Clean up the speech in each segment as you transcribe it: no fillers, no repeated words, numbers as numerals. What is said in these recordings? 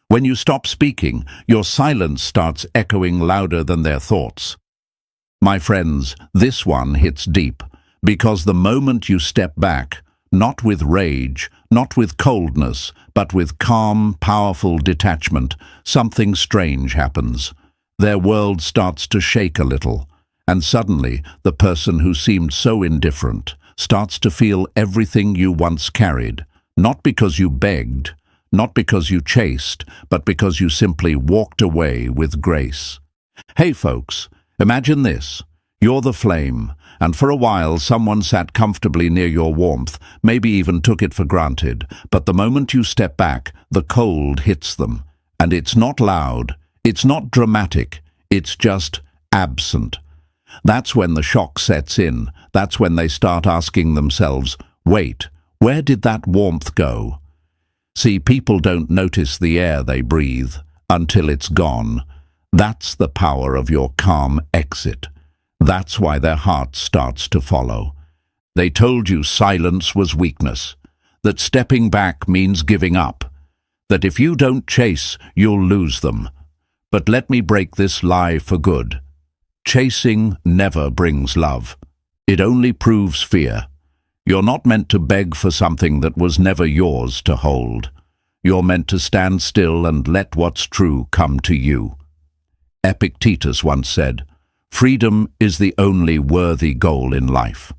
When you stop speaking, your silence starts echoing louder than their thoughts. My friends, this one hits deep, because the moment you step back, not with rage, not with coldness, but with calm, powerful detachment, something strange happens. Their world starts to shake a little, and suddenly the person who seemed so indifferent starts to feel everything you once carried, not because you begged, not because you chased, but because you simply walked away with grace. Hey folks, imagine this. You're the flame, and for a while someone sat comfortably near your warmth, maybe even took it for granted, but the moment you step back, the cold hits them. And it's not loud, it's not dramatic, it's just absent. That's when the shock sets in. That's when they start asking themselves, wait, where did that warmth go? See, people don't notice the air they breathe until it's gone. That's the power of your calm exit. That's why their heart starts to follow. They told you silence was weakness, that stepping back means giving up, that if you don't chase, you'll lose them. But let me break this lie for good. Chasing never brings love. It only proves fear. You're not meant to beg for something that was never yours to hold. You're meant to stand still and let what's true come to you. Epictetus once said, "Freedom is the only worthy goal in life."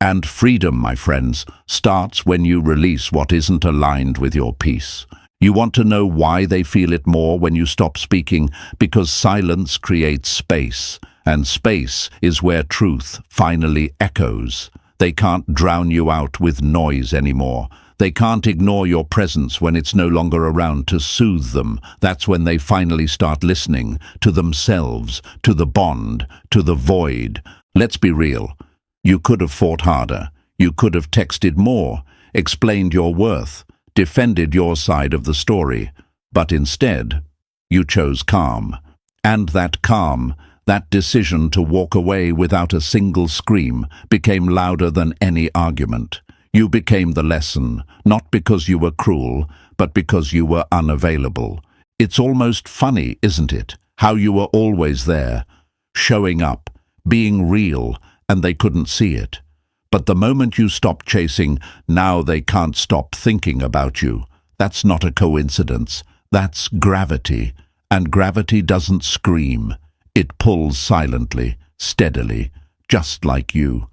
And freedom, my friends, starts when you release what isn't aligned with your peace. You want to know why they feel it more when you stop speaking? Because silence creates space, and space is where truth finally echoes. They can't drown you out with noise anymore. They can't ignore your presence when it's no longer around to soothe them. That's when they finally start listening to themselves, to the bond, to the void. Let's be real. You could have fought harder. You could have texted more, explained your worth, defended your side of the story. But instead, you chose calm. And that calm, that decision to walk away without a single scream, became louder than any argument. You became the lesson, not because you were cruel, but because you were unavailable. It's almost funny, isn't it, how you were always there, showing up, being real, and they couldn't see it. But the moment you stop chasing, now they can't stop thinking about you. That's not a coincidence. That's gravity. And gravity doesn't scream. It pulls silently, steadily, just like you.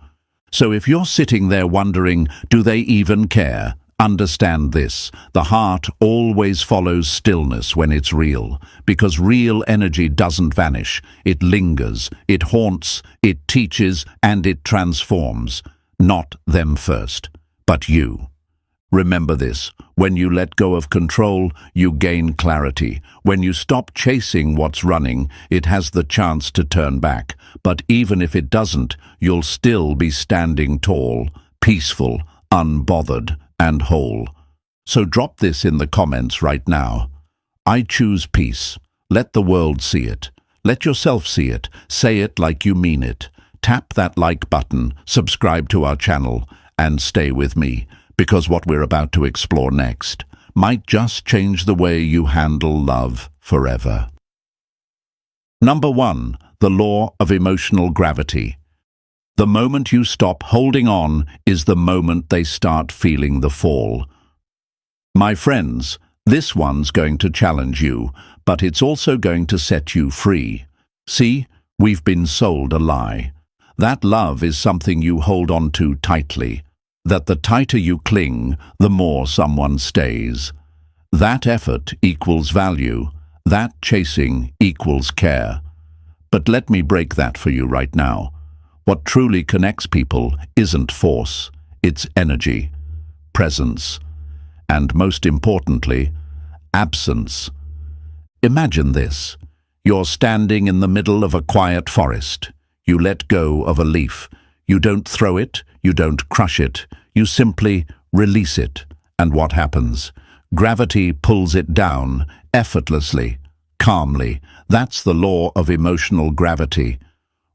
So if you're sitting there wondering, do they even care? Understand this. The heart always follows stillness when it's real, because real energy doesn't vanish. It lingers, it haunts, it teaches, and it transforms. Not them first, but you. Remember this. When you let go of control, you gain clarity. When you stop chasing what's running, it has the chance to turn back. But even if it doesn't, you'll still be standing tall, peaceful, unbothered, and whole. So drop this in the comments right now. I choose peace. Let the world see it. Let yourself see it. Say it like you mean it. Tap that like button, subscribe to our channel, and stay with me, because what we're about to explore next might just change the way you handle love forever. Number 1. The law of emotional gravity. The moment you stop holding on is the moment they start feeling the fall. My friends, this one's going to challenge you, but it's also going to set you free. See, we've been sold a lie. That love is something you hold on to tightly. That the tighter you cling, the more someone stays. That effort equals value. That chasing equals care. But let me break that for you right now. What truly connects people isn't force, it's energy, presence, and most importantly, absence. Imagine this. You're standing in the middle of a quiet forest. You let go of a leaf. You don't throw it, you don't crush it, you simply release it. And what happens? Gravity pulls it down, effortlessly, calmly. That's the law of emotional gravity.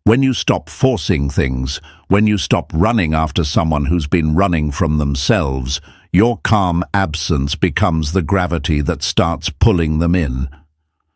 When you stop forcing things, when you stop running after someone who's been running from themselves, your calm absence becomes the gravity that starts pulling them in.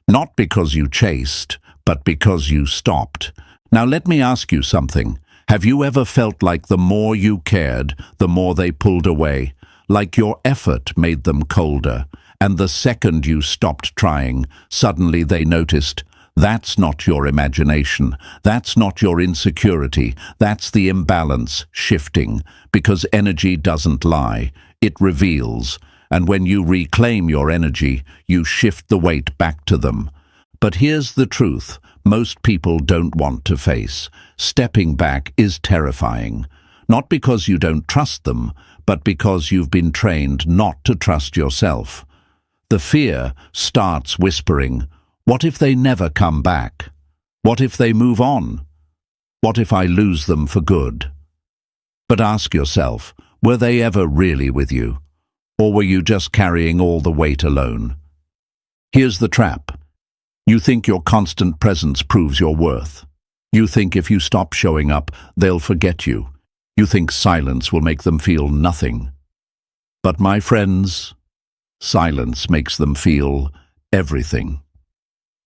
Not because you chased, but because you stopped. Now let me ask you something. Have you ever felt like the more you cared, the more they pulled away? Like your effort made them colder, and the second you stopped trying, suddenly they noticed, that's not your imagination, that's not your insecurity, that's the imbalance shifting, because energy doesn't lie, it reveals, and when you reclaim your energy, you shift the weight back to them. But here's the truth, most people don't want to face. Stepping back is terrifying, not because you don't trust them, but because you've been trained not to trust yourself. The fear starts whispering, what if they never come back? What if they move on? What if I lose them for good? But ask yourself, were they ever really with you? Or were you just carrying all the weight alone? Here's the trap. You think your constant presence proves your worth. You think if you stop showing up, they'll forget you. You think silence will make them feel nothing. But my friends, silence makes them feel everything.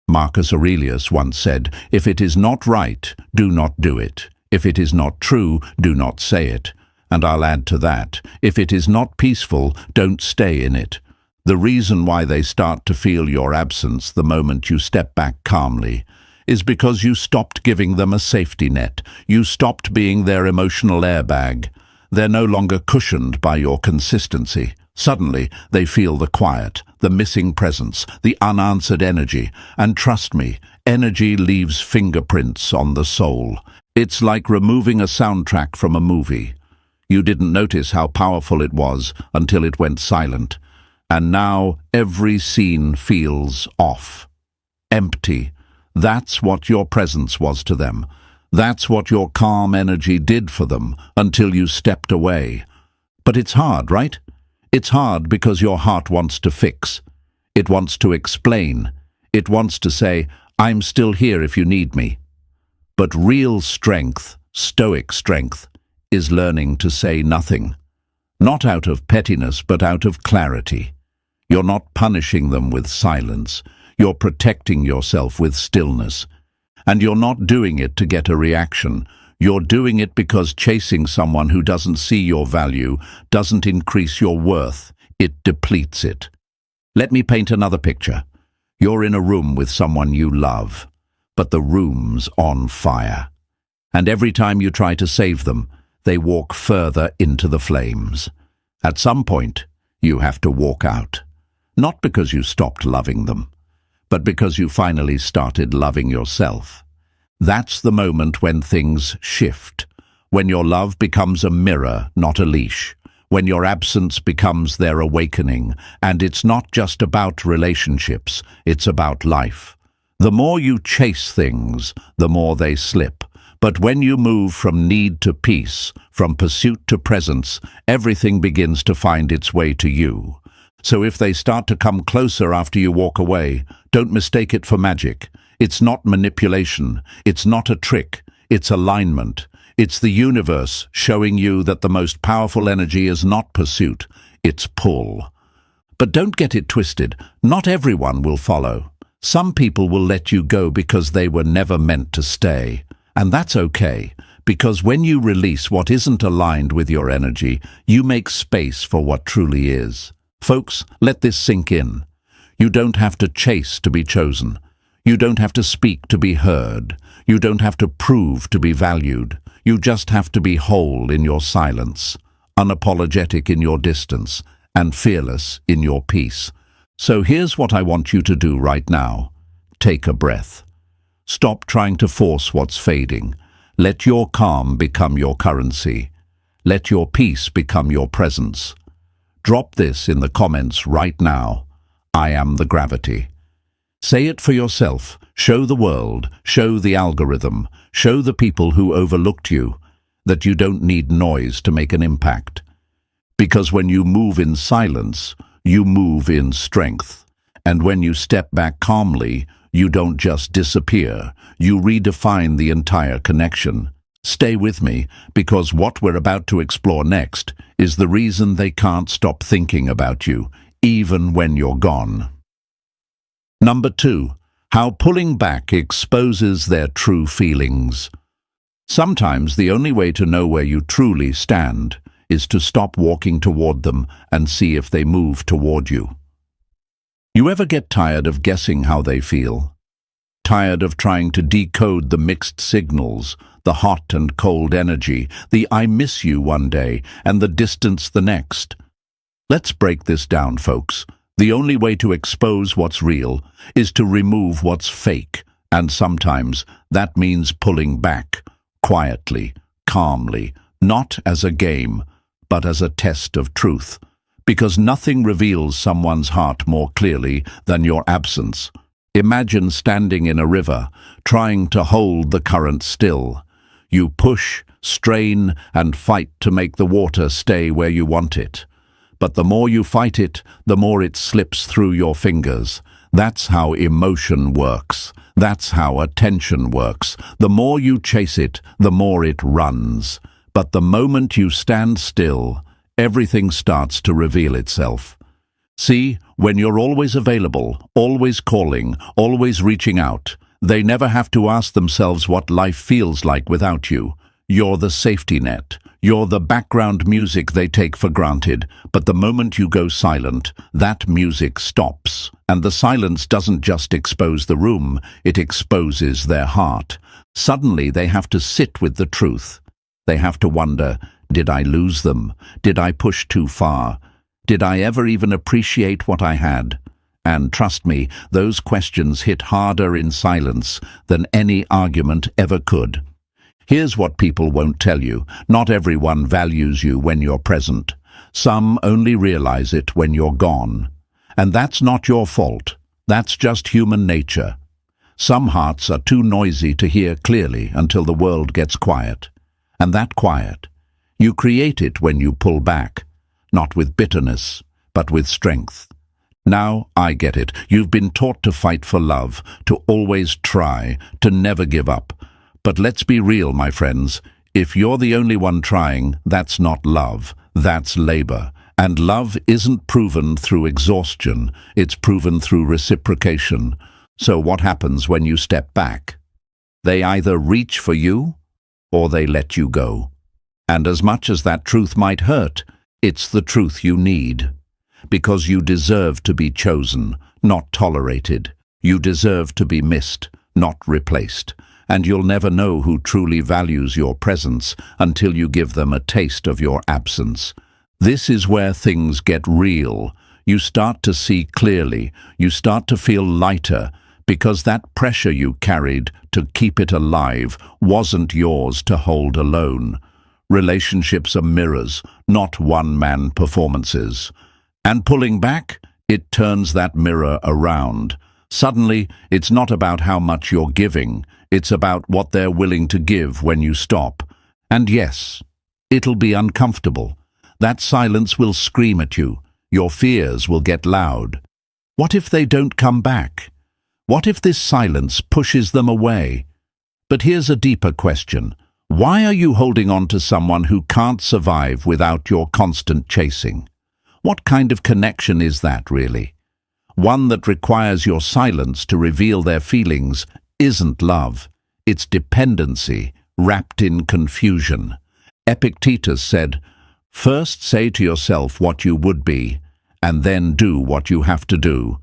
Marcus Aurelius once said, if it is not right, do not do it. If it is not true, do not say it. And I'll add to that, if it is not peaceful, don't stay in it. The reason why they start to feel your absence the moment you step back calmly is because you stopped giving them a safety net. You stopped being their emotional airbag. They're no longer cushioned by your consistency. Suddenly, they feel the quiet, the missing presence, the unanswered energy. And trust me, energy leaves fingerprints on the soul. It's like removing a soundtrack from a movie. You didn't notice how powerful it was until it went silent. And now every scene feels off, empty. That's what your presence was to them. That's what your calm energy did for them until you stepped away. But it's hard, right? It's hard because your heart wants to fix. It wants to explain. It wants to say, I'm still here if you need me. But real strength, Stoic strength, is learning to say nothing. Not out of pettiness, but out of clarity. You're not punishing them with silence. You're protecting yourself with stillness. And you're not doing it to get a reaction. You're doing it because chasing someone who doesn't see your value doesn't increase your worth. It depletes it. Let me paint another picture. You're in a room with someone you love, but the room's on fire. And every time you try to save them, they walk further into the flames. At some point, you have to walk out. Not because you stopped loving them, but because you finally started loving yourself. That's the moment when things shift, when your love becomes a mirror, not a leash, when your absence becomes their awakening, and it's not just about relationships, it's about life. The more you chase things, the more they slip. But when you move from need to peace, from pursuit to presence, everything begins to find its way to you. So if they start to come closer after you walk away, don't mistake it for magic. It's not manipulation. It's not a trick. It's alignment. It's the universe showing you that the most powerful energy is not pursuit, it's pull. But don't get it twisted. Not everyone will follow. Some people will let you go because they were never meant to stay. And that's okay, because when you release what isn't aligned with your energy, you make space for what truly is. Folks, let this sink in. You don't have to chase to be chosen. You don't have to speak to be heard. You don't have to prove to be valued. You just have to be whole in your silence, unapologetic in your distance, and fearless in your peace. So here's what I want you to do right now. Take a breath. Stop trying to force what's fading. Let your calm become your currency. Let your peace become your presence. Drop this in the comments right now. I am the gravity. Say it for yourself. Show the world, show the algorithm, show the people who overlooked you that you don't need noise to make an impact. Because when you move in silence, you move in strength. And when you step back calmly, you don't just disappear, you redefine the entire connection. Stay with me, because what we're about to explore next is the reason they can't stop thinking about you, even when you're gone. Number 2. How pulling back exposes their true feelings. Sometimes the only way to know where you truly stand is to stop walking toward them and see if they move toward you. You ever get tired of guessing how they feel? Tired of trying to decode the mixed signals, the hot and cold energy, the I miss you one day and the distance the next? Let's break this down, folks. The only way to expose what's real is to remove what's fake, and sometimes that means pulling back, quietly, calmly, not as a game, but as a test of truth. Because nothing reveals someone's heart more clearly than your absence. Imagine standing in a river, trying to hold the current still. You push, strain, and fight to make the water stay where you want it. But the more you fight it, the more it slips through your fingers. That's how emotion works. That's how attention works. The more you chase it, the more it runs. But the moment you stand still, everything starts to reveal itself. See, when you're always available, always calling, always reaching out, they never have to ask themselves what life feels like without you. You're the safety net. You're the background music they take for granted. But the moment you go silent, that music stops. And the silence doesn't just expose the room, it exposes their heart. Suddenly they have to sit with the truth. They have to wonder, did I lose them? Did I push too far? Did I ever even appreciate what I had? And trust me, those questions hit harder in silence than any argument ever could. Here's what people won't tell you. Not everyone values you when you're present. Some only realize it when you're gone. And that's not your fault. That's just human nature. Some hearts are too noisy to hear clearly until the world gets quiet. And that quiet, you create it when you pull back. Not with bitterness, but with strength. Now I get it. You've been taught to fight for love, to always try, to never give up. But let's be real, my friends. If you're the only one trying, that's not love. That's labor. And love isn't proven through exhaustion. It's proven through reciprocation. So what happens when you step back? They either reach for you, or they let you go. And as much as that truth might hurt, it's the truth you need. Because you deserve to be chosen, not tolerated. You deserve to be missed, not replaced. And you'll never know who truly values your presence until you give them a taste of your absence. This is where things get real. You start to see clearly. You start to feel lighter, because that pressure you carried to keep it alive wasn't yours to hold alone. Relationships are mirrors, not one-man performances. And pulling back, it turns that mirror around. Suddenly, it's not about how much you're giving, it's about what they're willing to give when you stop. And yes, it'll be uncomfortable. That silence will scream at you. Your fears will get loud. What if they don't come back? What if this silence pushes them away? But here's a deeper question. Why are you holding on to someone who can't survive without your constant chasing? What kind of connection is that, really? One that requires your silence to reveal their feelings isn't love. It's dependency, wrapped in confusion. Epictetus said, "First say to yourself what you would be, and then do what you have to do."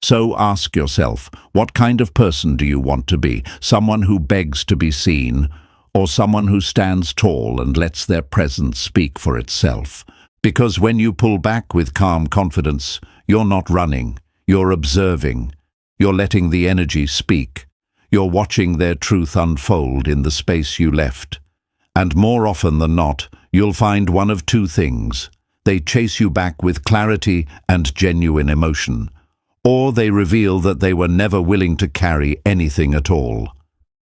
So ask yourself, what kind of person do you want to be? Someone who begs to be seen, or someone who stands tall and lets their presence speak for itself? Because when you pull back with calm confidence, you're not running, you're observing, you're letting the energy speak, you're watching their truth unfold in the space you left. And more often than not, you'll find one of two things. They chase you back with clarity and genuine emotion, or they reveal that they were never willing to carry anything at all.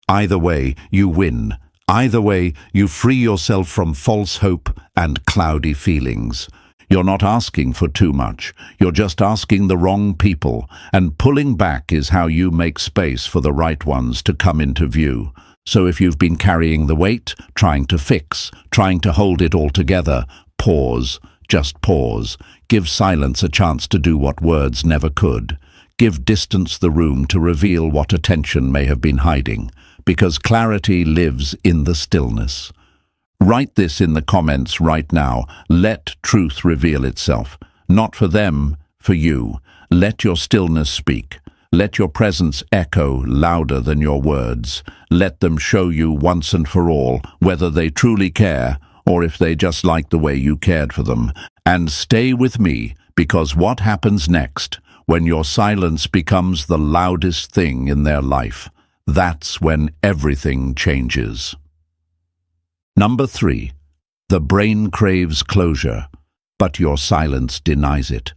Either way, you win. Either way, you free yourself from false hope and cloudy feelings. You're not asking for too much. You're just asking the wrong people, and pulling back is how you make space for the right ones to come into view. So if you've been carrying the weight, trying to fix, trying to hold it all together, pause, just pause. Give silence a chance to do what words never could. Give distance the room to reveal what attention may have been hiding, because clarity lives in the stillness. Write this in the comments right now. Let truth reveal itself. Not for them, for you. Let your stillness speak. Let your presence echo louder than your words. Let them show you once and for all whether they truly care or if they just like the way you cared for them. And stay with me, because what happens next, when your silence becomes the loudest thing in their life, that's when everything changes. Number 3. The brain craves closure, but your silence denies it.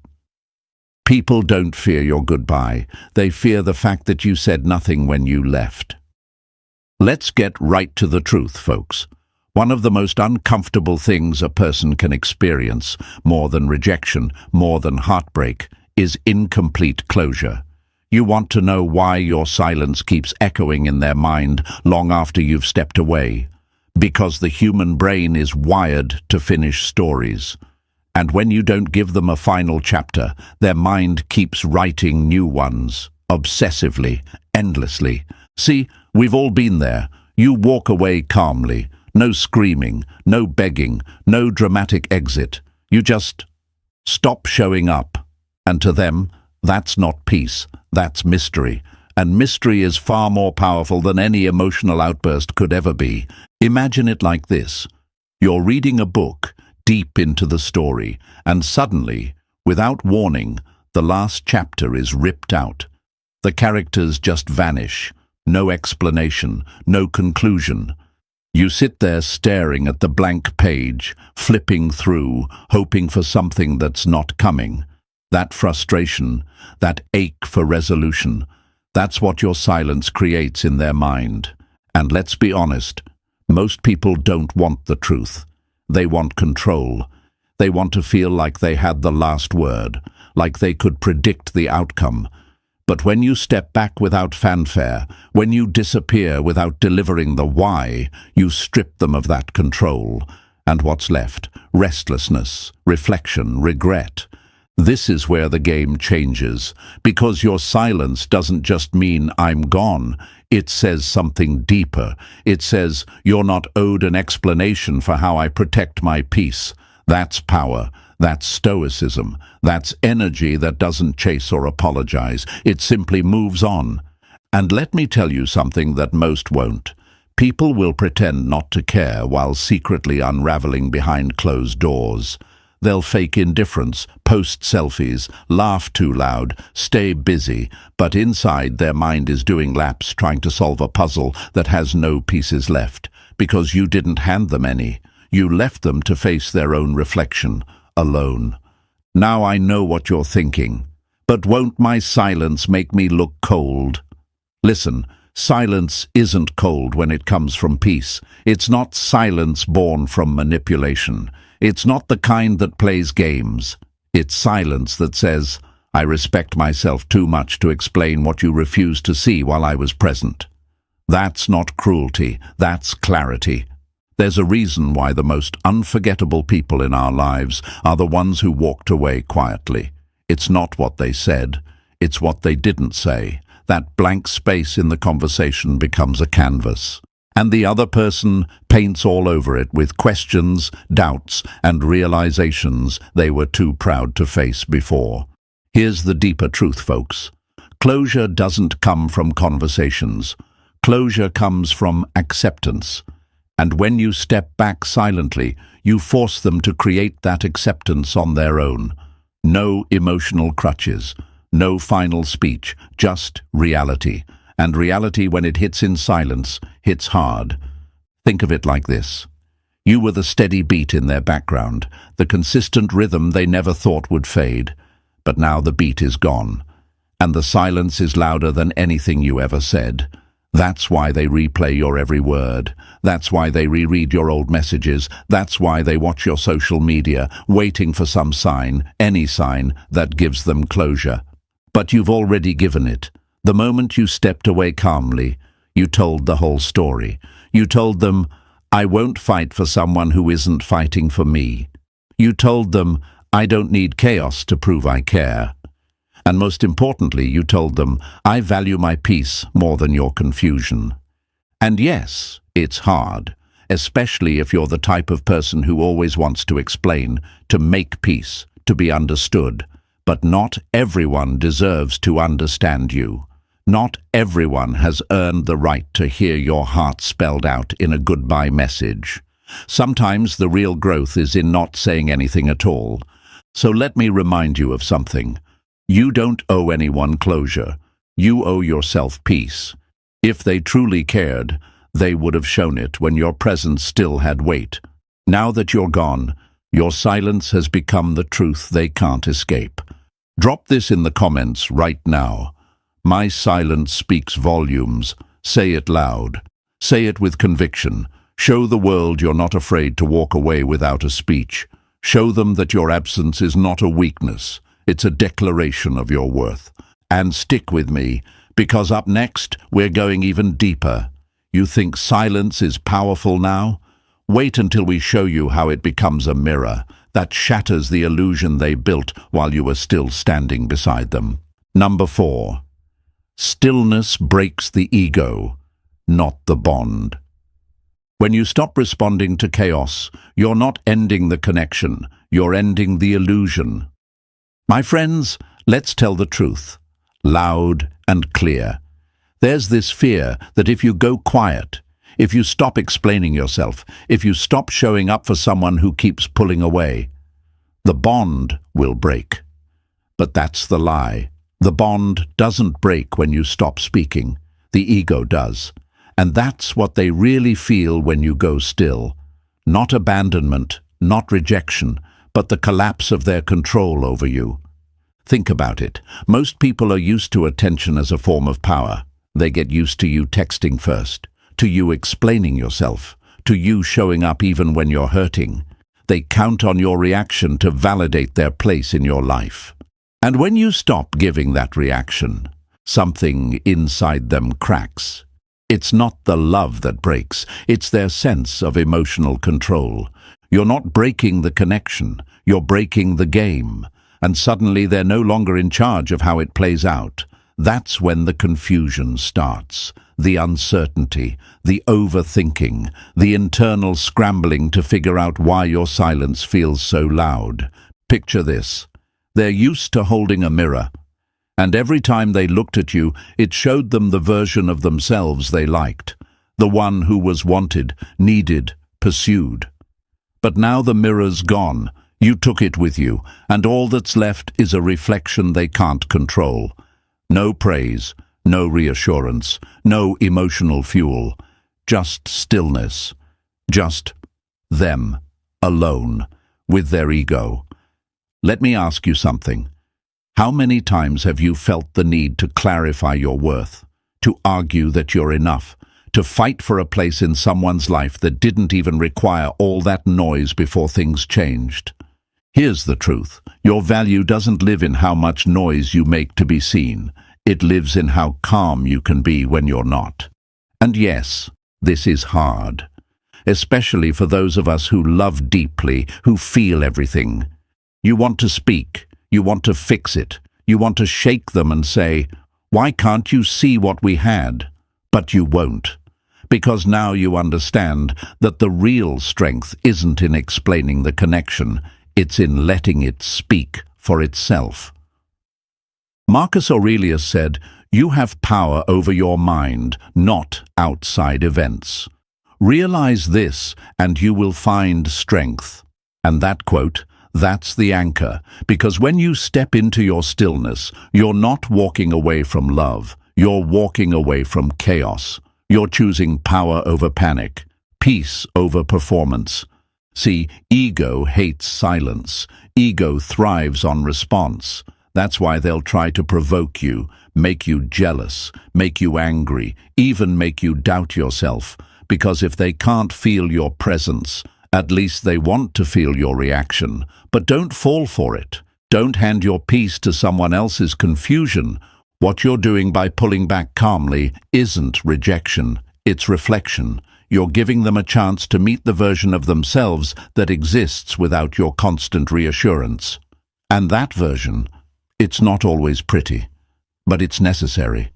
People don't fear your goodbye. They fear the fact that you said nothing when you left. Let's get right to the truth, folks. One of the most uncomfortable things a person can experience, more than rejection, more than heartbreak, is incomplete closure. You want to know why your silence keeps echoing in their mind long after you've stepped away. Because the human brain is wired to finish stories. And when you don't give them a final chapter, their mind keeps writing new ones, obsessively, endlessly. See, we've all been there. You walk away calmly. No screaming, no begging, no dramatic exit. You just stop showing up. And to them, that's not peace, that's mystery. And mystery is far more powerful than any emotional outburst could ever be. Imagine it like this. You're reading a book, deep into the story, and suddenly, without warning, the last chapter is ripped out. The characters just vanish. No explanation, no conclusion. You sit there staring at the blank page, flipping through, hoping for something that's not coming. That frustration, that ache for resolution, that's what your silence creates in their mind. And let's be honest, most people don't want the truth. They want control. They want to feel like they had the last word, like they could predict the outcome. But when you step back without fanfare, when you disappear without delivering the why, you strip them of that control. And what's left? Restlessness, reflection, regret. This is where the game changes, because your silence doesn't just mean I'm gone. It says something deeper. It says you're not owed an explanation for how I protect my peace. That's power. That's Stoicism. That's energy that doesn't chase or apologize. It simply moves on. And let me tell you something that most won't. People will pretend not to care while secretly unraveling behind closed doors. They'll fake indifference, post selfies, laugh too loud, stay busy, but inside their mind is doing laps trying to solve a puzzle that has no pieces left, because you didn't hand them any. You left them to face their own reflection, alone. Now I know what you're thinking, but won't my silence make me look cold? Listen, silence isn't cold when it comes from peace. It's not silence born from manipulation. It's not the kind that plays games. It's silence that says, I respect myself too much to explain what you refused to see while I was present. That's not cruelty, that's clarity. There's a reason why the most unforgettable people in our lives are the ones who walked away quietly. It's not what they said, it's what they didn't say. That blank space in the conversation becomes a canvas. And the other person paints all over it with questions, doubts, and realizations they were too proud to face before. Here's the deeper truth, folks. Closure doesn't come from conversations. Closure comes from acceptance. And when you step back silently, you force them to create that acceptance on their own. No emotional crutches, no final speech, just reality. And reality, when it hits in silence, hits hard. Think of it like this. You were the steady beat in their background, the consistent rhythm they never thought would fade. But now the beat is gone, and the silence is louder than anything you ever said. That's why they replay your every word. That's why they reread your old messages. That's why they watch your social media, waiting for some sign, any sign, that gives them closure. But you've already given it. The moment you stepped away calmly, You told the whole story. You told them, I won't fight for someone who isn't fighting for me. You told them, I don't need chaos to prove I care. And most importantly, you told them, I value my peace more than your confusion. And yes, it's hard, especially if you're the type of person who always wants to explain, to make peace, to be understood. But not everyone deserves to understand you. Not everyone has earned the right to hear your heart spelled out in a goodbye message. Sometimes the real growth is in not saying anything at all. So let me remind you of something. You don't owe anyone closure. You owe yourself peace. If they truly cared, they would have shown it when your presence still had weight. Now that you're gone, your silence has become the truth they can't escape. Drop this in the comments right now. My silence speaks volumes. Say it loud. Say it with conviction. Show the world you're not afraid to walk away without a speech. Show them that your absence is not a weakness. It's a declaration of your worth. And stick with me, because up next, we're going even deeper. You think silence is powerful now? Wait until we show you how it becomes a mirror that shatters the illusion they built while you were still standing beside them. Number 4. Stillness breaks the ego, not the bond. When you stop responding to chaos, you're not ending the connection, you're ending the illusion. My friends, let's tell the truth, loud and clear. There's this fear that if you go quiet, if you stop explaining yourself, if you stop showing up for someone who keeps pulling away, the bond will break. But that's the lie. The bond doesn't break when you stop speaking. The ego does. And that's what they really feel when you go still. Not abandonment, not rejection, but the collapse of their control over you. Think about it. Most people are used to attention as a form of power. They get used to you texting first, to you explaining yourself, to you showing up even when you're hurting. They count on your reaction to validate their place in your life. And when you stop giving that reaction, something inside them cracks. It's not the love that breaks, it's their sense of emotional control. You're not breaking the connection, you're breaking the game. And suddenly they're no longer in charge of how it plays out. That's when the confusion starts, the uncertainty, the overthinking, the internal scrambling to figure out why your silence feels so loud. Picture this. They're used to holding a mirror, and every time they looked at you, it showed them the version of themselves they liked, the one who was wanted, needed, pursued. But now the mirror's gone. You took it with you, and all that's left is a reflection they can't control. No praise, no reassurance, no emotional fuel, just stillness, just them, alone, with their ego. Let me ask you something. How many times have you felt the need to clarify your worth, to argue that you're enough, to fight for a place in someone's life that didn't even require all that noise before things changed? Here's the truth. Your value doesn't live in how much noise you make to be seen. It lives in how calm you can be when you're not. And yes, this is hard, especially for those of us who love deeply, who feel everything. You want to speak, you want to fix it, you want to shake them and say, "Why can't you see what we had?" But you won't, because now you understand that the real strength isn't in explaining the connection, it's in letting it speak for itself. Marcus Aurelius said, "You have power over your mind, not outside events. Realize this, and you will find strength." And that quote, that's the anchor, because when you step into your stillness, you're not walking away from love, you're walking away from chaos. You're choosing power over panic, peace over performance. See, ego hates silence. Ego thrives on response. That's why they'll try to provoke you, make you jealous, make you angry, even make you doubt yourself. Because if they can't feel your presence, at least they want to feel your reaction. But don't fall for it. Don't hand your peace to someone else's confusion. What you're doing by pulling back calmly isn't rejection, it's reflection. You're giving them a chance to meet the version of themselves that exists without your constant reassurance. And that version, it's not always pretty, but it's necessary.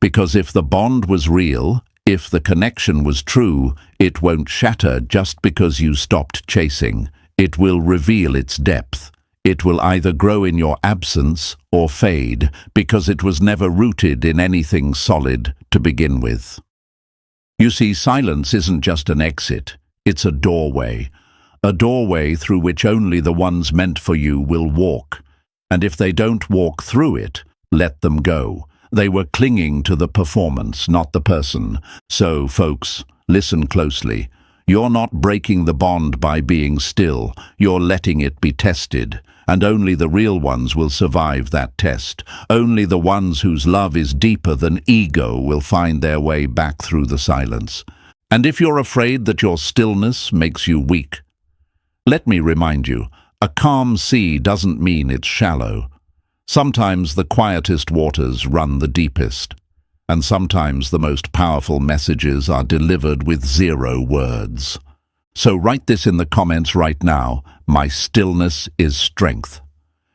Because if the bond was real, if the connection was true, it won't shatter just because you stopped chasing. It will reveal its depth. It will either grow in your absence or fade, because it was never rooted in anything solid to begin with. You see, silence isn't just an exit, it's a doorway through which only the ones meant for you will walk. And if they don't walk through it, let them go. They were clinging to the performance, not the person. So, folks, listen closely. You're not breaking the bond by being still, you're letting it be tested. And only the real ones will survive that test. Only the ones whose love is deeper than ego will find their way back through the silence. And if you're afraid that your stillness makes you weak, let me remind you, a calm sea doesn't mean it's shallow. Sometimes the quietest waters run the deepest, and sometimes the most powerful messages are delivered with 0 words. So write this in the comments right now: my stillness is strength.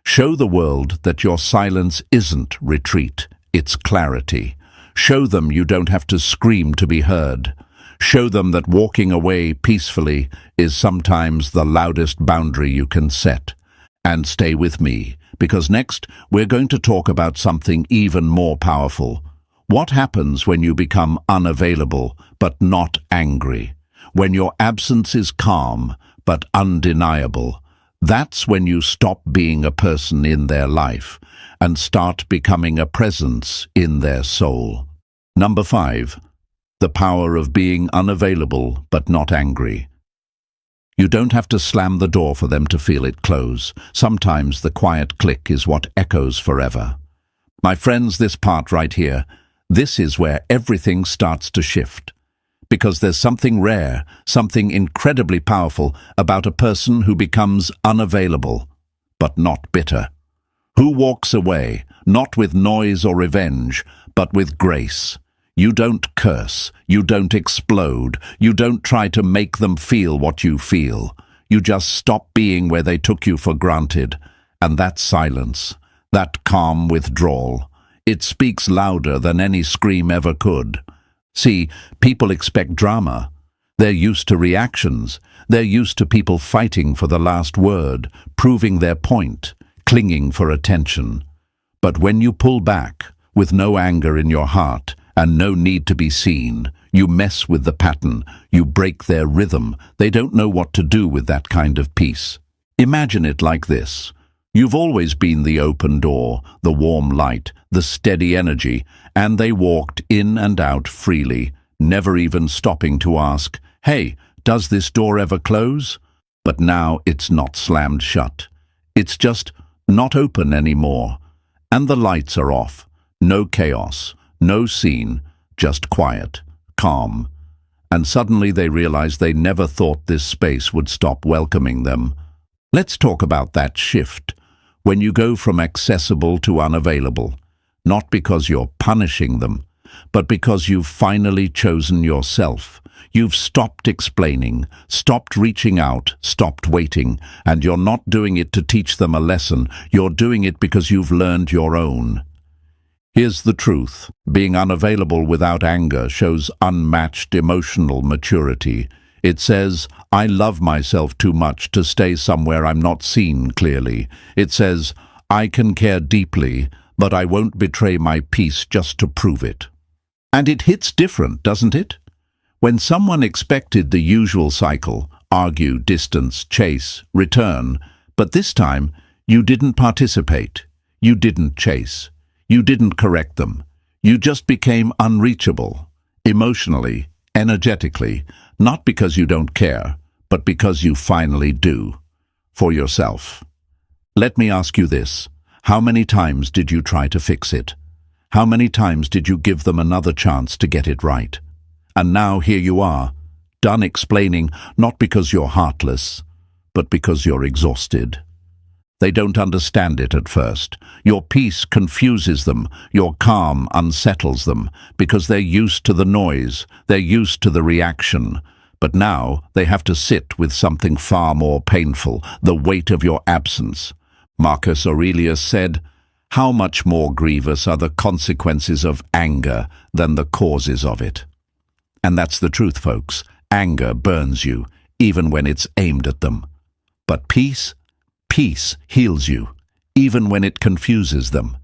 Show the world that your silence isn't retreat, it's clarity. Show them you don't have to scream to be heard. Show them that walking away peacefully is sometimes the loudest boundary you can set. And stay with me, because next we're going to talk about something even more powerful. What happens when you become unavailable but not angry? When your absence is calm but undeniable? That's when you stop being a person in their life and start becoming a presence in their soul. Number 5. The power of being unavailable but not angry. You don't have to slam the door for them to feel it close. Sometimes the quiet click is what echoes forever. My friends, this part right here, this is where everything starts to shift. Because there's something rare, something incredibly powerful about a person who becomes unavailable, but not bitter. Who walks away, not with noise or revenge, but with grace. You don't curse, you don't explode, you don't try to make them feel what you feel. You just stop being where they took you for granted. And that silence, that calm withdrawal, it speaks louder than any scream ever could. See, people expect drama. They're used to reactions. They're used to people fighting for the last word, proving their point, clinging for attention. But when you pull back, with no anger in your heart and no need to be seen, you mess with the pattern, you break their rhythm. They don't know what to do with that kind of peace. Imagine it like this. You've always been the open door, the warm light, the steady energy, and they walked in and out freely, never even stopping to ask, "Hey, does this door ever close?" But now it's not slammed shut. It's just not open anymore. And the lights are off. No chaos, no scene, just quiet, calm. And suddenly they realize they never thought this space would stop welcoming them. Let's talk about that shift. When you go from accessible to unavailable, not because you're punishing them, but because you've finally chosen yourself. You've stopped explaining, stopped reaching out, stopped waiting, and you're not doing it to teach them a lesson. You're doing it because you've learned your own. Here's the truth. Being unavailable without anger shows unmatched emotional maturity. It says, I love myself too much to stay somewhere I'm not seen clearly. It says, I can care deeply, but I won't betray my peace just to prove it. And it hits different, doesn't it? When someone expected the usual cycle, argue, distance, chase, return, but this time you didn't participate, you didn't chase, you didn't correct them, you just became unreachable, emotionally, energetically, not because you don't care, but because you finally do, for yourself. Let me ask you this. How many times did you try to fix it? How many times did you give them another chance to get it right? And now here you are, done explaining, not because you're heartless, but because you're exhausted. They don't understand it at first. Your peace confuses them. Your calm unsettles them because they're used to the noise. They're used to the reaction. But now they have to sit with something far more painful, the weight of your absence. Marcus Aurelius said, "How much more grievous are the consequences of anger than the causes of it?" And that's the truth, folks. Anger burns you, even when it's aimed at them. But peace heals you, even when it confuses them.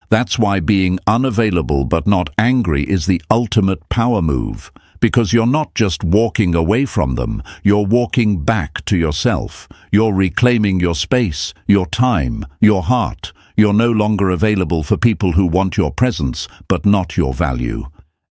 That's why being unavailable but not angry is the ultimate power move, because you're not just walking away from them, you're walking back to yourself. You're reclaiming your space, your time, your heart. You're no longer available for people who want your presence, but not your value.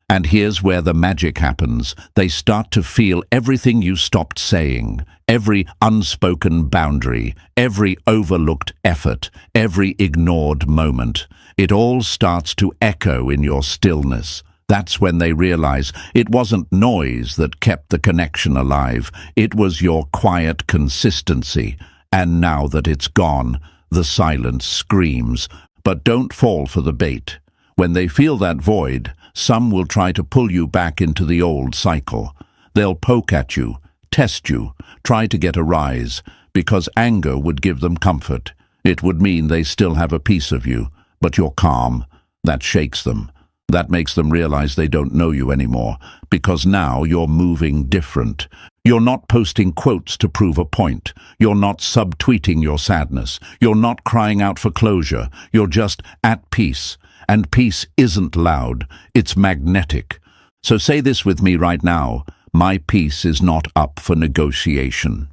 And here's where the magic happens. They start to feel everything you stopped saying, every unspoken boundary, every overlooked effort, every ignored moment. It all starts to echo in your stillness. That's when they realize it wasn't noise that kept the connection alive. It was your quiet consistency. And now that it's gone, the silence screams. But don't fall for the bait. When they feel that void, some will try to pull you back into the old cycle. They'll poke at you, test you, try to get a rise, because anger would give them comfort. It would mean they still have a piece of you, but you're calm. That shakes them. That makes them realize they don't know you anymore, because now you're moving different. You're not posting quotes to prove a point. You're not subtweeting your sadness. You're not crying out for closure. You're just at peace. And peace isn't loud, it's magnetic. So say this with me right now: my peace is not up for negotiation.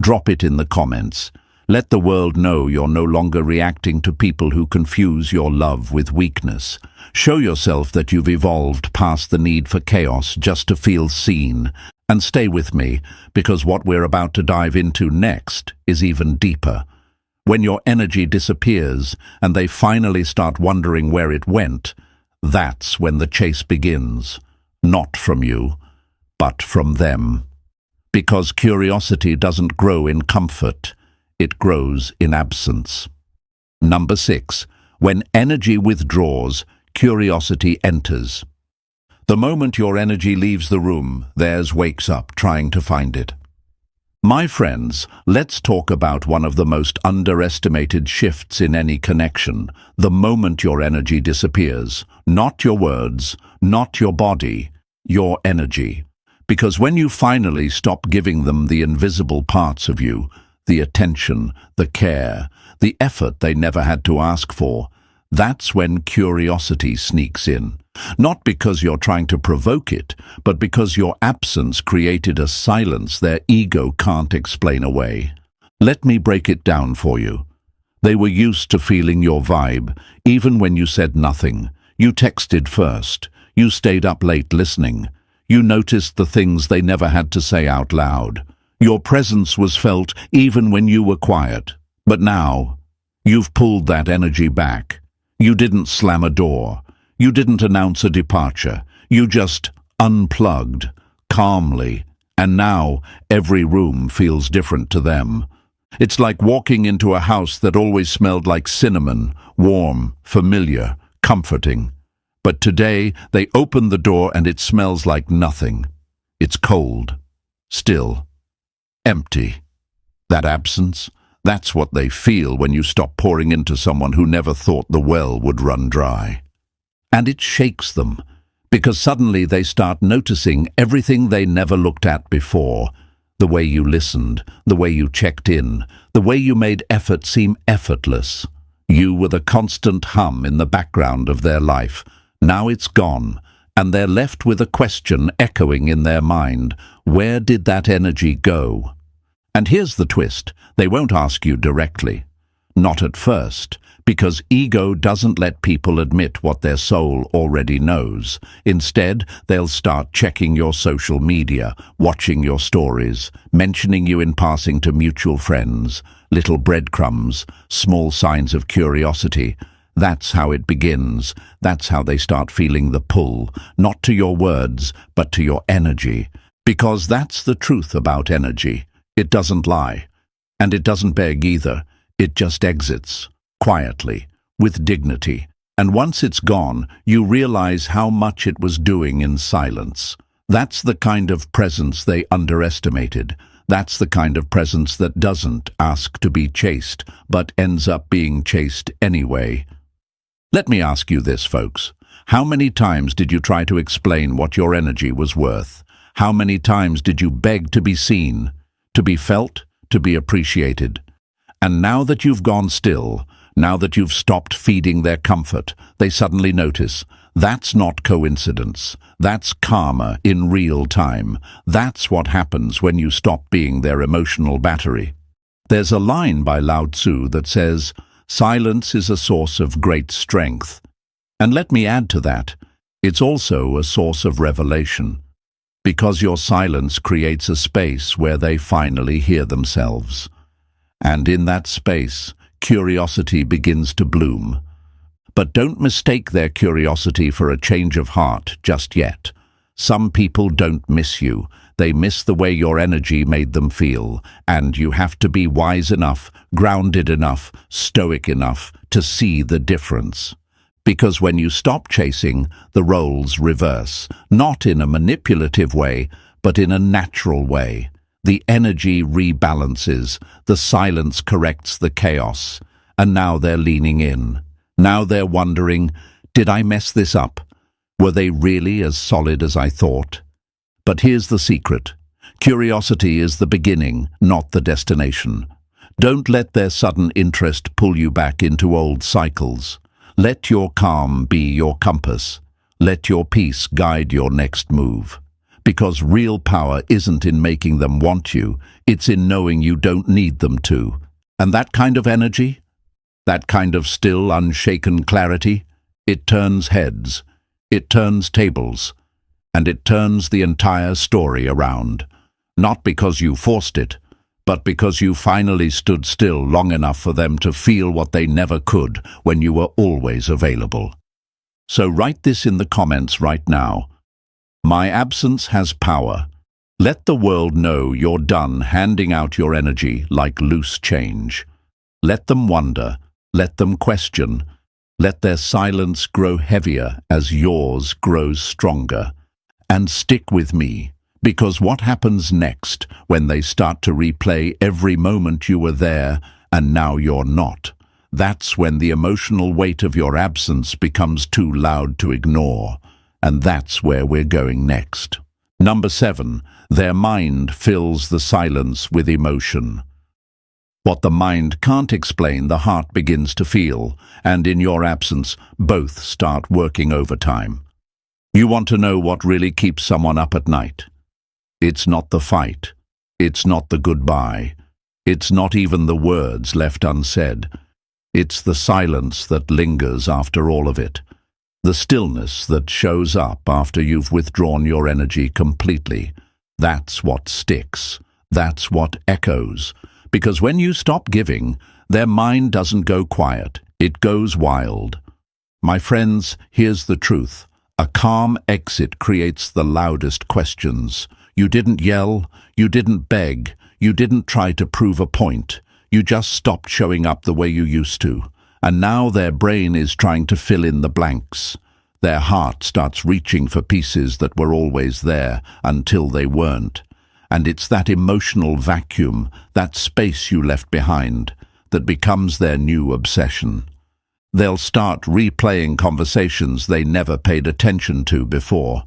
Drop it in the comments. Let the world know you're no longer reacting to people who confuse your love with weakness. Show yourself that you've evolved past the need for chaos just to feel seen. And stay with me, because what we're about to dive into next is even deeper. When your energy disappears and they finally start wondering where it went, that's when the chase begins. Not from you, but from them. Because curiosity doesn't grow in comfort, it grows in absence. Number 6. When energy withdraws, curiosity enters. The moment your energy leaves the room, theirs wakes up trying to find it. My friends, let's talk about one of the most underestimated shifts in any connection. The moment your energy disappears, not your words, not your body, your energy. Because when you finally stop giving them the invisible parts of you, the attention, the care, the effort they never had to ask for, that's when curiosity sneaks in. Not because you're trying to provoke it, but because your absence created a silence their ego can't explain away. Let me break it down for you. They were used to feeling your vibe, even when you said nothing. You texted first. You stayed up late listening. You noticed the things they never had to say out loud. Your presence was felt even when you were quiet. But now, you've pulled that energy back. You didn't slam a door. You didn't announce a departure. You just unplugged, calmly, and now every room feels different to them. It's like walking into a house that always smelled like cinnamon, warm, familiar, comforting. But today they open the door and it smells like nothing. It's cold, still, empty. That absence, that's what they feel when you stop pouring into someone who never thought the well would run dry. And it shakes them, because suddenly they start noticing everything they never looked at before. The way you listened, the way you checked in, the way you made effort seem effortless. You were the constant hum in the background of their life. Now it's gone, and they're left with a question echoing in their mind. Where did that energy go? And here's the twist. They won't ask you directly. Not at first, because ego doesn't let people admit what their soul already knows. Instead, they'll start checking your social media, watching your stories, mentioning you in passing to mutual friends, little breadcrumbs, small signs of curiosity. That's how it begins. That's how they start feeling the pull, not to your words, but to your energy. Because that's the truth about energy. It doesn't lie. And it doesn't beg either. It just exits, quietly, with dignity. And once it's gone, you realize how much it was doing in silence. That's the kind of presence they underestimated. That's the kind of presence that doesn't ask to be chased, but ends up being chased anyway. Let me ask you this, folks. How many times did you try to explain what your energy was worth? How many times did you beg to be seen, to be felt, to be appreciated? And now that you've gone still, now that you've stopped feeding their comfort, they suddenly notice. That's not coincidence. That's karma in real time. That's what happens when you stop being their emotional battery. There's a line by Lao Tzu that says, "Silence is a source of great strength." And let me add to that, it's also a source of revelation, because your silence creates a space where they finally hear themselves. And in that space, curiosity begins to bloom. But don't mistake their curiosity for a change of heart just yet. Some people don't miss you. They miss the way your energy made them feel, and you have to be wise enough, grounded enough, stoic enough to see the difference. Because when you stop chasing, the roles reverse, not in a manipulative way, but in a natural way. The energy rebalances, the silence corrects the chaos, and now they're leaning in. Now they're wondering, did I mess this up? Were they really as solid as I thought? But here's the secret. Curiosity is the beginning, not the destination. Don't let their sudden interest pull you back into old cycles. Let your calm be your compass. Let your peace guide your next move. Because real power isn't in making them want you, it's in knowing you don't need them to. And that kind of energy, that kind of still, unshaken clarity, it turns heads, it turns tables, and it turns the entire story around. Not because you forced it, but because you finally stood still long enough for them to feel what they never could when you were always available. So write this in the comments right now. My absence has power. Let the world know you're done handing out your energy like loose change. Let them wonder, let them question, let their silence grow heavier as yours grows stronger. And stick with me, because what happens next when they start to replay every moment you were there and now you're not? That's when the emotional weight of your absence becomes too loud to ignore. And that's where we're going next. Number 7, their mind fills the silence with emotion. What the mind can't explain, the heart begins to feel, and in your absence, both start working overtime. You want to know what really keeps someone up at night? It's not the fight. It's not the goodbye. It's not even the words left unsaid. It's the silence that lingers after all of it. The stillness that shows up after you've withdrawn your energy completely. That's what sticks. That's what echoes. Because when you stop giving, their mind doesn't go quiet. It goes wild. My friends, here's the truth. A calm exit creates the loudest questions. You didn't yell. You didn't beg. You didn't try to prove a point. You just stopped showing up the way you used to. And now their brain is trying to fill in the blanks. Their heart starts reaching for pieces that were always there until they weren't. And it's that emotional vacuum, that space you left behind, that becomes their new obsession. They'll start replaying conversations they never paid attention to before.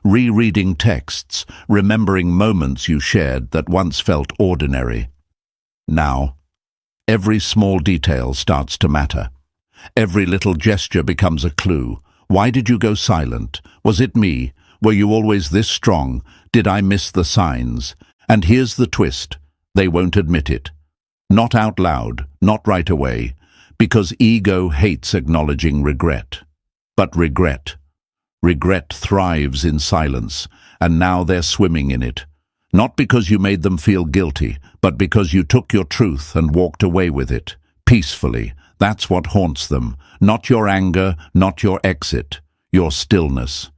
Rereading texts, remembering moments you shared that once felt ordinary. Now, every small detail starts to matter. Every little gesture becomes a clue. Why did you go silent? Was it me? Were you always this strong? Did I miss the signs? And here's the twist. They won't admit it. Not out loud, not right away, because ego hates acknowledging regret. But regret thrives in silence, and now they're swimming in it. Not because you made them feel guilty, but because you took your truth and walked away with it, peacefully. That's what haunts them. Not your anger, not your exit, your stillness.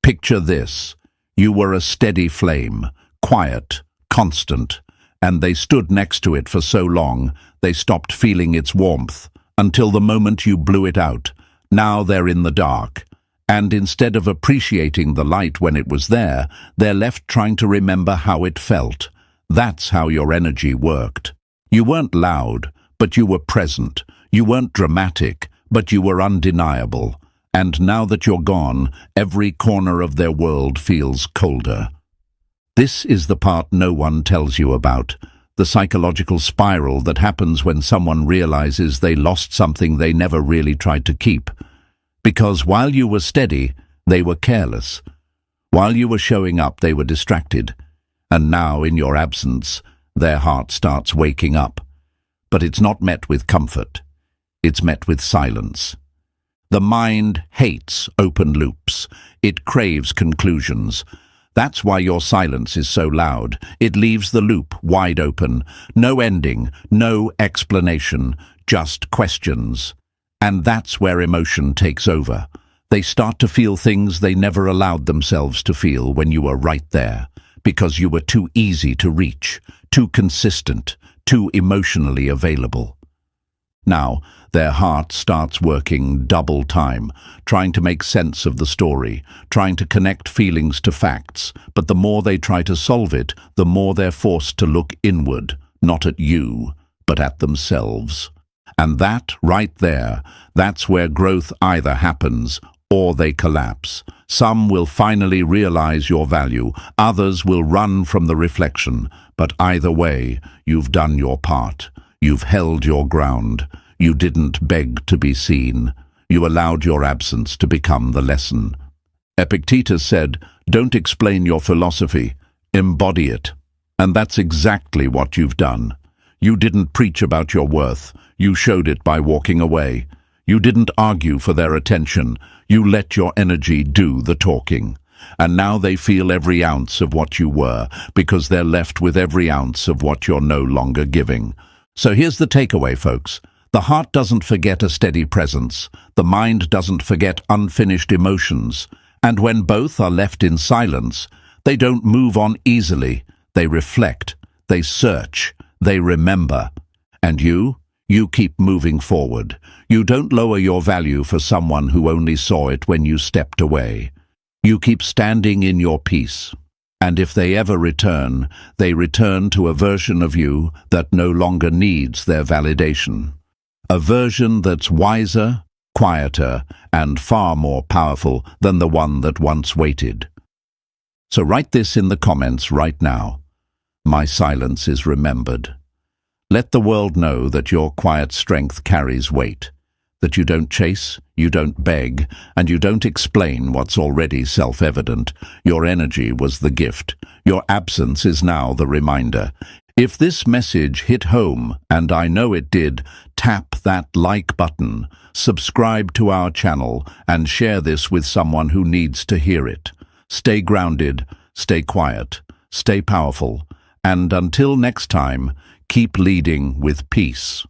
Picture this. You were a steady flame, quiet, constant, and they stood next to it for so long they stopped feeling its warmth, until the moment you blew it out. Now they're in the dark, and instead of appreciating the light when it was there, they're left trying to remember how it felt. That's how your energy worked. You weren't loud, but you were present. You weren't dramatic, but you were undeniable. And now that you're gone, every corner of their world feels colder. This is the part no one tells you about, the psychological spiral that happens when someone realizes they lost something they never really tried to keep. Because while you were steady, they were careless. While you were showing up, they were distracted. And now, in your absence, their heart starts waking up. But it's not met with comfort. It's met with silence. The mind hates open loops. It craves conclusions. That's why your silence is so loud. It leaves the loop wide open. No ending, no explanation, just questions. And that's where emotion takes over. They start to feel things they never allowed themselves to feel when you were right there, because you were too easy to reach, too consistent, too emotionally available. Now, their heart starts working double time, trying to make sense of the story, trying to connect feelings to facts, but the more they try to solve it, the more they're forced to look inward, not at you, but at themselves. And that, right there, that's where growth either happens or they collapse. Some will finally realize your value, others will run from the reflection, but either way, you've done your part. You've held your ground. You didn't beg to be seen. You allowed your absence to become the lesson. Epictetus said, "Don't explain your philosophy, embody it." And that's exactly what you've done. You didn't preach about your worth. You showed it by walking away. You didn't argue for their attention. You let your energy do the talking. And now they feel every ounce of what you were, because they're left with every ounce of what you're no longer giving. So here's the takeaway, folks. The heart doesn't forget a steady presence. The mind doesn't forget unfinished emotions. And when both are left in silence, they don't move on easily. They reflect. They search. They remember. And you keep moving forward. You don't lower your value for someone who only saw it when you stepped away. You keep standing in your peace. And if they ever return, they return to a version of you that no longer needs their validation. A version that's wiser, quieter, and far more powerful than the one that once waited. So write this in the comments right now. My silence is remembered. Let the world know that your quiet strength carries weight, that you don't chase, you don't beg, and you don't explain what's already self-evident. Your energy was the gift. Your absence is now the reminder. If this message hit home, and I know it did, tap that like button, subscribe to our channel, and share this with someone who needs to hear it. Stay grounded, stay quiet, stay powerful, and until next time, keep leading with peace.